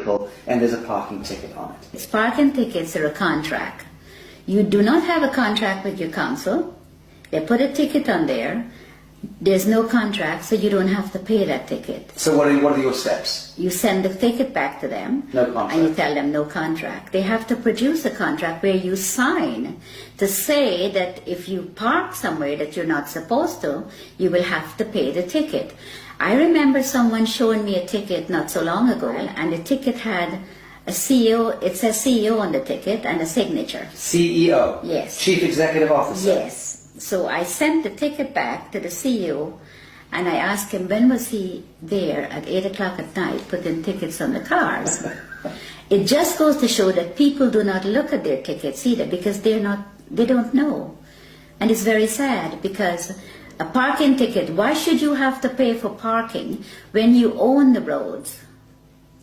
vehicle and there's a parking ticket on it. It's parking tickets are a contract. You do not have a contract with your council. They put a ticket on there. There's no contract, so you don't have to pay that ticket. So what are your steps? You send the ticket back to them. No contract. And you tell them no contract. They have to produce a contract where you sign to say that if you park somewhere that you're not supposed to, you will have to pay the ticket. I remember someone showing me a ticket not so long ago, and the ticket had a CEO, it says CEO on the ticket and a signature. CEO? Yes. Chief Executive Officer? Yes. So I sent the ticket back to the CEO and I asked him when was he there at 8 o'clock at night putting tickets on the cars. It just goes to show that people do not look at their tickets either because they don't know. And it's very sad because a parking ticket, why should you have to pay for parking when you own the roads?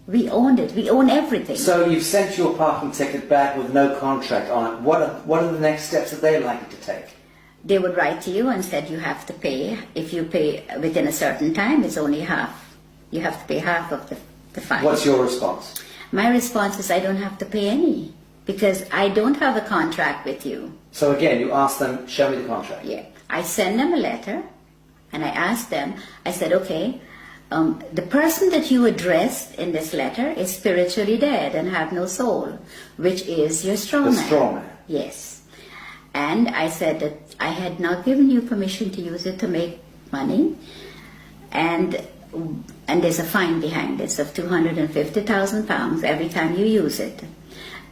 We owned it. We own everything. So you've sent your parking ticket back with no contract on it. What are the next steps that they're likely to take? They would write to you and said you have to pay. If you pay within a certain time, it's only half. You have to pay half of the fine. What's your response? My response is I don't have to pay any because I don't have a contract with you. So again, you ask them, show me the contract. Yeah. I send them a letter and I ask them, I said, okay, the person that you addressed in this letter is spiritually dead and have no soul, which is your strong man. The strong man. Yes. And I said that I had not given you permission to use it to make money, and there's a fine behind this of £250,000 every time you use it.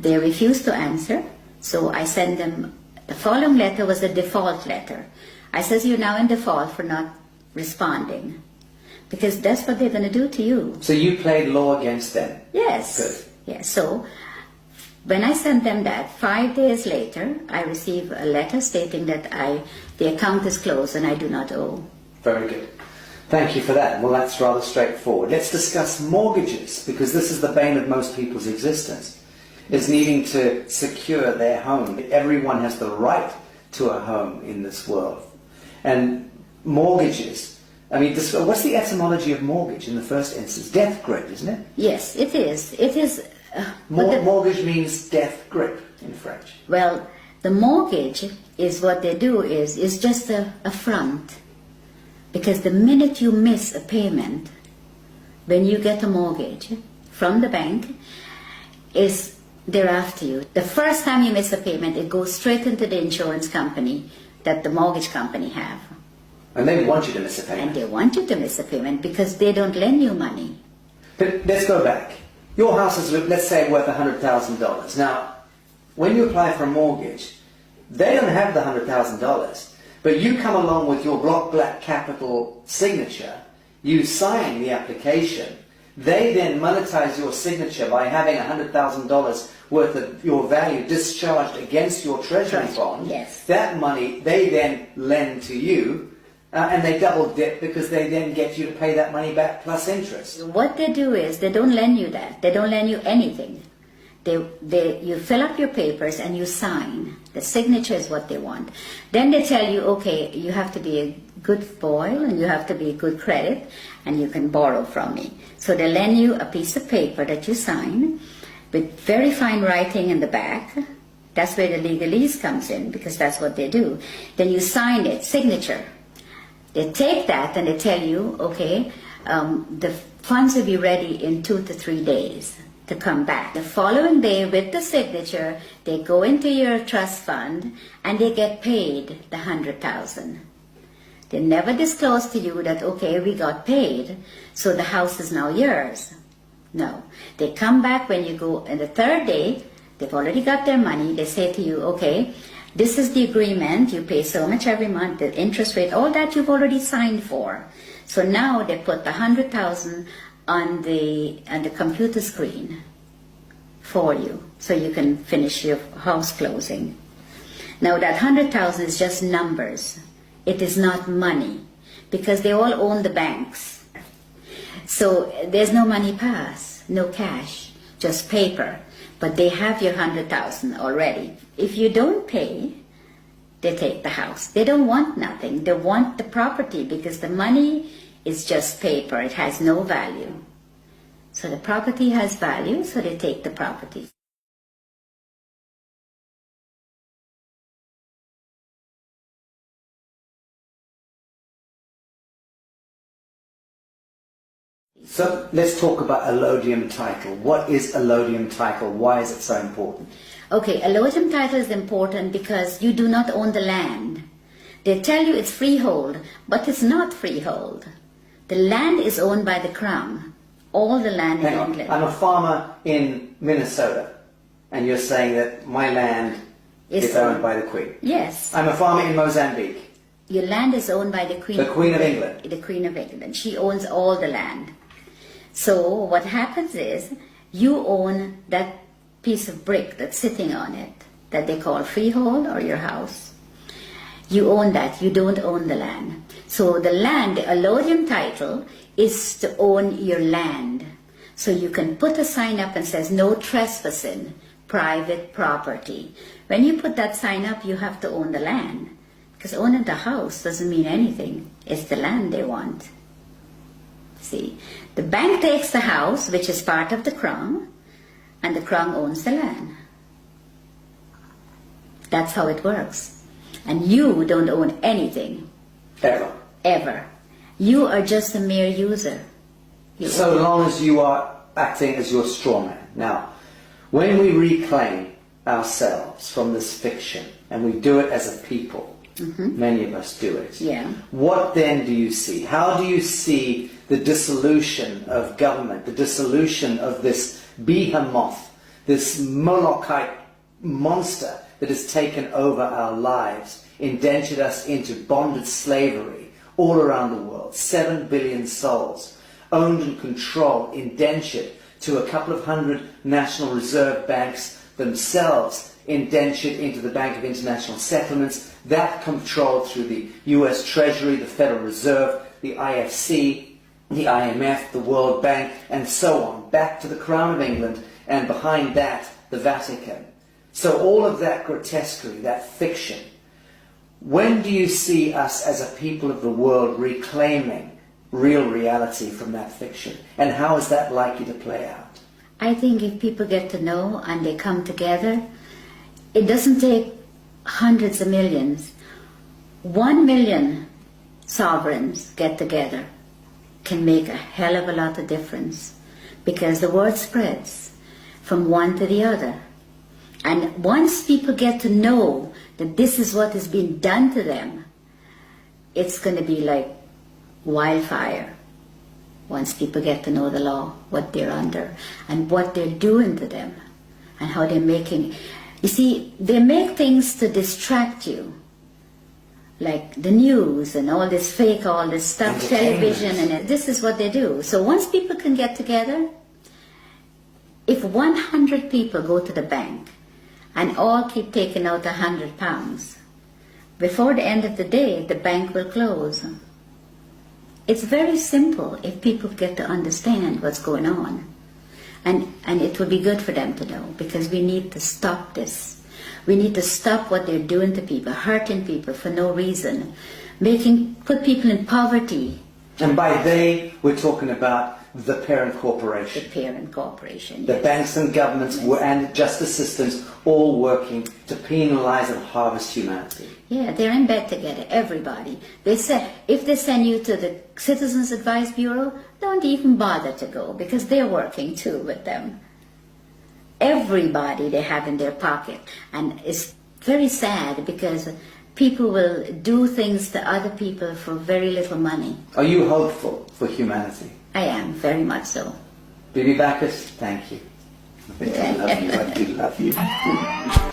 They refused to answer, so I sent them, the following letter was a default letter. I says you're now in default for not responding, because that's what they're going to do to you. So you played law against them? Yes. Good. Yes, so when I sent them that, 5 days later, I received a letter stating that the account is closed and I do not owe. Very good. Thank you for that. Well, that's rather straightforward. Let's discuss mortgages, because this is the bane of most people's existence, is needing to secure their home. Everyone has the right to a home in this world. And mortgages, I mean, what's the etymology of mortgage in the first instance? Death grip, isn't it? Yes, it is. It is. Mortgage means death grip in French. Well, the mortgage is what they do is just a front. Because the minute you miss a payment, when you get a mortgage from the bank, they're after you. The first time you miss a payment, it goes straight into the insurance company that the mortgage company have. And they want you to miss a payment. And they want you to miss a payment because they don't lend you money. But let's go back. Your house is, let's say, worth $100,000. Now, when you apply for a mortgage, they don't have the $100,000, but you come along with your block black capital signature, you sign the application, they then monetize your signature by having $100,000 worth of your value discharged against your treasury bond. Yes. That money they then lend to you, and they double dip because they then get you to pay that money back plus interest. What they do is they don't lend you that. They don't lend you anything. You fill up your papers and you sign. The signature is what they want. Then they tell you, okay, you have to be a good boy and you have to be a good credit and you can borrow from me. So they lend you a piece of paper that you sign with very fine writing in the back. That's where the legalese comes in because that's what they do. Then you sign it, signature. They take that and they tell you, okay, the funds will be ready in 2 to 3 days to come back. The following day with the signature, they go into your trust fund and they get paid the $100,000. They never disclose to you that, okay, we got paid, so the house is now yours. No. They come back when you go on the 3rd day, they've already got their money, they say to you, okay, this is the agreement, you pay so much every month, the interest rate, all that you've already signed for. So now they put the $100,000 on the computer screen for you, so you can finish your house closing. Now that $100,000 is just numbers. It is not money, because they all own the banks. So there's no money pass, no cash, just paper. But they have your $100,000 already. If you don't pay, they take the house. They don't want nothing. They want the property because the money is just paper. It has no value. So the property has value, so they take the property. So let's talk about allodium title. What is allodium title? Why is it so important? Okay, allodium title is important because you do not own the land. They tell you it's freehold, but it's not freehold. The land is owned by the Crown. All the land in England. I'm a farmer in Minnesota, and you're saying that my land is owned by the Queen. Yes. I'm a farmer in Mozambique. Your land is owned by the Queen. The Queen of England. The Queen of England. She owns all the land. So what happens is you own that piece of brick that's sitting on it that they call freehold or your house. You own that. You don't own the land. So the land, the allodium title, is to own your land. So you can put a sign up and says no trespassing, private property. When you put that sign up, you have to own the land. Because owning the house doesn't mean anything. It's the land they want. See, the bank takes the house, which is part of the Crown, and the Crown owns the land. That's how it works. And you don't own anything. Ever. Ever. You are just a mere user. So long as you are acting as your straw man. Now, when we reclaim ourselves from this fiction, and we do it as a people, many of us do it, what then do you see? How do you see the dissolution of government, the dissolution of this behemoth, this Molochite monster that has taken over our lives, indentured us into bonded slavery all around the world, 7 billion souls, owned and controlled, indentured to a couple of hundred National Reserve banks themselves, indentured into the Bank of International Settlements, that controlled through the US Treasury, the Federal Reserve, the IFC, the IMF, the World Bank, and so on, back to the Crown of England, and behind that, the Vatican. So all of that grotesquerie, that fiction, when do you see us as a people of the world reclaiming real reality from that fiction? And how is that likely to play out? I think if people get to know and they come together, it doesn't take hundreds of millions. 1 million sovereigns get together can make a hell of a lot of difference, because the word spreads from one to the other. And once people get to know that this is what is being done to them, it's going to be like wildfire. Once people get to know the law, what they're under, and what they're doing to them, and how they're making... You see, they make things to distract you, like the news and all this fake, all this stuff, television, and this is what they do. So once people can get together, if 100 people go to the bank and all keep taking out £100, before the end of the day, the bank will close. It's very simple if people get to understand what's going on. And it will be good for them to know, because we need to stop this. We need to stop what they're doing to people, hurting people for no reason, put people in poverty. And by they, we're talking about the parent corporation. The parent corporation, The yes. banks and governments and justice systems all working to penalize and harvest humanity. Yeah, they're in bed together, everybody. They say, if they send you to the Citizens Advice Bureau, don't even bother to go, because they're working too with them. Everybody they have in their pocket. And it's very sad, because people will do things to other people for very little money. Are you hopeful for humanity? I am, very much so. Bibi Bacchus, thank you. I think I love you. I do love you.